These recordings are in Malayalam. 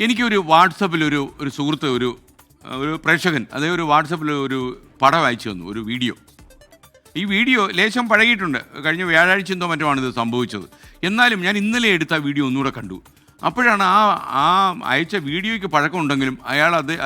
എനിക്കൊരു വാട്സപ്പിൽ ഒരു സുഹൃത്ത് ഒരു പ്രേക്ഷകൻ അതേ ഒരു വാട്സപ്പിൽ ഒരു പടം അയച്ചു തന്നു, ഒരു വീഡിയോ. ഈ വീഡിയോ ലേശം പഴകിയിട്ടുണ്ട്, കഴിഞ്ഞ വ്യാഴാഴ്ച എന്തോ മറ്റുമാണ് ഇത് സംഭവിച്ചത്. എന്നാലും ഞാൻ ഇന്നലെ എടുത്ത വീഡിയോ ഒന്നുകൂടെ കണ്ടു. അപ്പോഴാണ് ആ അയച്ച വീഡിയോയ്ക്ക് പഴക്കമുണ്ടെങ്കിലും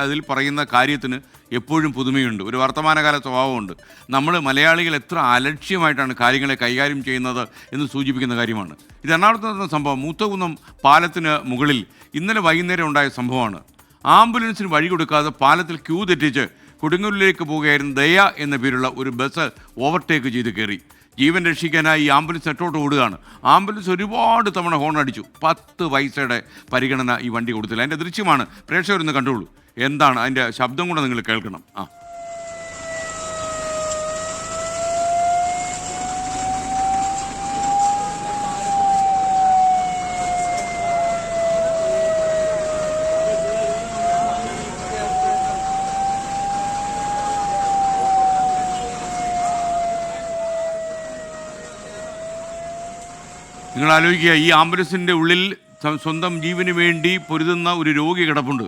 അതിൽ പറയുന്ന കാര്യത്തിന് എപ്പോഴും പുതുമയുണ്ട്, ഒരു വർത്തമാനകാല സ്വഭാവമുണ്ട്. നമ്മൾ മലയാളികൾ എത്ര അലക്ഷ്യമായിട്ടാണ് കാര്യങ്ങളെ കൈകാര്യം ചെയ്യുന്നത് എന്ന് സൂചിപ്പിക്കുന്ന കാര്യമാണ്. ഇത് എറണാകുളത്ത് നടന്ന സംഭവം. മൂത്തകുന്നം പാലത്തിന് മുകളിൽ ഇന്നലെ വൈകുന്നേരം ഉണ്ടായ സംഭവമാണ്. ആംബുലൻസിന് വഴി കൊടുക്കാതെ പാലത്തിൽ ക്യൂ തെറ്റിച്ച് കൊടുങ്ങല്ലൂരിലേക്ക് പോവുകയായിരുന്ന ദയ എന്ന പേരുള്ള ഒരു ബസ് ഓവർടേക്ക് ചെയ്ത് കയറി. ജീവൻ രക്ഷിക്കാനായി ഈ ആംബുലൻസ് നെട്ടോട്ട് ഓടുകയാണ്. ആംബുലൻസ് ഒരുപാട് തവണ ഹോൺ അടിച്ചു. 10 പൈസയുടെ പരിഗണന ഈ വണ്ടി കൊടുത്തില്ല. അതിൻ്റെ ദൃശ്യമാണ്, പ്രേക്ഷകരൊന്ന് കണ്ടോളൂ. എന്താണ് അതിൻ്റെ ശബ്ദം കൂടെ നിങ്ങൾ കേൾക്കണം. നിങ്ങൾ ആലോചിക്കുക, ഈ ആംബുലൻസിൻ്റെ ഉള്ളിൽ സ്വന്തം ജീവന് വേണ്ടി പൊരുതുന്ന ഒരു രോഗി കിടപ്പുണ്ട്.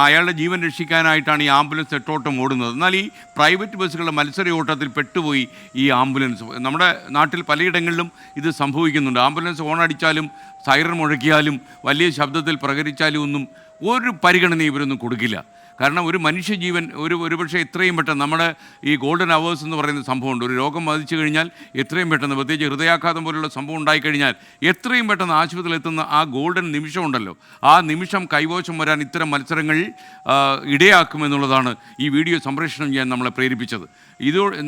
അയാളുടെ ജീവൻ രക്ഷിക്കാനായിട്ടാണ് ഈ ആംബുലൻസ് നെട്ടോട്ടം ഓടുന്നത്. എന്നാൽ ഈ പ്രൈവറ്റ് ബസ്സുകളുടെ മത്സര ഓട്ടത്തിൽ പെട്ടുപോയി ഈ ആംബുലൻസ്. നമ്മുടെ നാട്ടിൽ പലയിടങ്ങളിലും ഇത് സംഭവിക്കുന്നുണ്ട്. ആംബുലൻസ് ഹോണടിച്ചാലും സൈറൺ മുഴക്കിയാലും വലിയ ശബ്ദത്തിൽ പ്രകരിച്ചാലും ഒന്നും ഒരു പരിഗണന ഇവരൊന്നും കൊടുക്കില്ല. കാരണം ഒരു മനുഷ്യജീവൻ ഒരുപക്ഷെ എത്രയും പെട്ടെന്ന്, നമ്മുടെ ഈ ഗോൾഡൻ അവേഴ്സ് എന്ന് പറയുന്ന സംഭവമുണ്ട്. ഒരു രോഗം ബാധിച്ചു കഴിഞ്ഞാൽ എത്രയും പെട്ടെന്ന്, പ്രത്യേകിച്ച് ഹൃദയാഘാതം പോലുള്ള സംഭവം ഉണ്ടായിക്കഴിഞ്ഞാൽ എത്രയും പെട്ടെന്ന് ആശുപത്രിയിൽ എത്തുന്ന ആ ഗോൾഡൻ നിമിഷം ഉണ്ടല്ലോ, ആ നിമിഷം കൈവശം വരാൻ ഇത്തരം മത്സരങ്ങൾ ഇടയാക്കുമെന്നുള്ളതാണ് ഈ വീഡിയോ സംപ്രേഷണം ചെയ്യാൻ നമ്മളെ പ്രേരിപ്പിച്ചത്.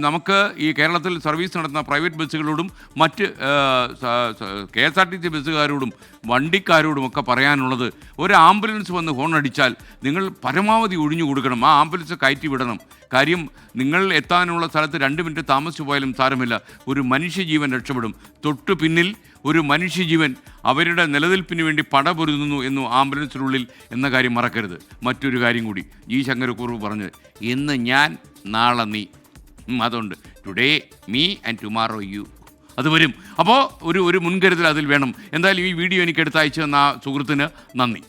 നമുക്ക് ഈ കേരളത്തിൽ സർവീസ് നടത്തുന്ന പ്രൈവറ്റ് ബസ്സുകളോടും മറ്റ് KSRTC ബസ്സുകാരോടും വണ്ടിക്കാരോടുമൊക്കെ പറയാനുള്ളത്, ഒരു ആംബുലൻസ് വന്ന് ഹോൺ അടിച്ചാൽ നിങ്ങൾ പരമാവധി ഒഴിഞ്ഞു കൊടുക്കണം, ആ ആംബുലൻസ് കയറ്റി വിടണം. കാര്യം നിങ്ങൾ എത്താനുള്ള സ്ഥലത്ത് 2 മിനിറ്റ് താമസിച്ചു പോയാലും സാരമില്ല, ഒരു മനുഷ്യജീവൻ രക്ഷപ്പെടും. തൊട്ടു പിന്നിൽ ഒരു മനുഷ്യജീവൻ അവരുടെ നിലനിൽപ്പിന് വേണ്ടി പടപൊരുതുന്നു എന്നു ആംബുലൻസിനുള്ളിൽ എന്ന കാര്യം മറക്കരുത്. മറ്റൊരു കാര്യം കൂടി ജി ശങ്കരക്കുറുപ്പ് പറഞ്ഞത്, ഇന്ന് ഞാൻ നാളെ നീ, അതുകൊണ്ട് today me and tomorrow you, അത് വരും. അപ്പോൾ ഒരു മുൻകരുതൽ അതിൽ വേണം. എന്തായാലും ഈ വീഡിയോ എനിക്ക് എടുത്തയച്ചു തന്ന ആ സുഹൃത്തിന് നന്ദി.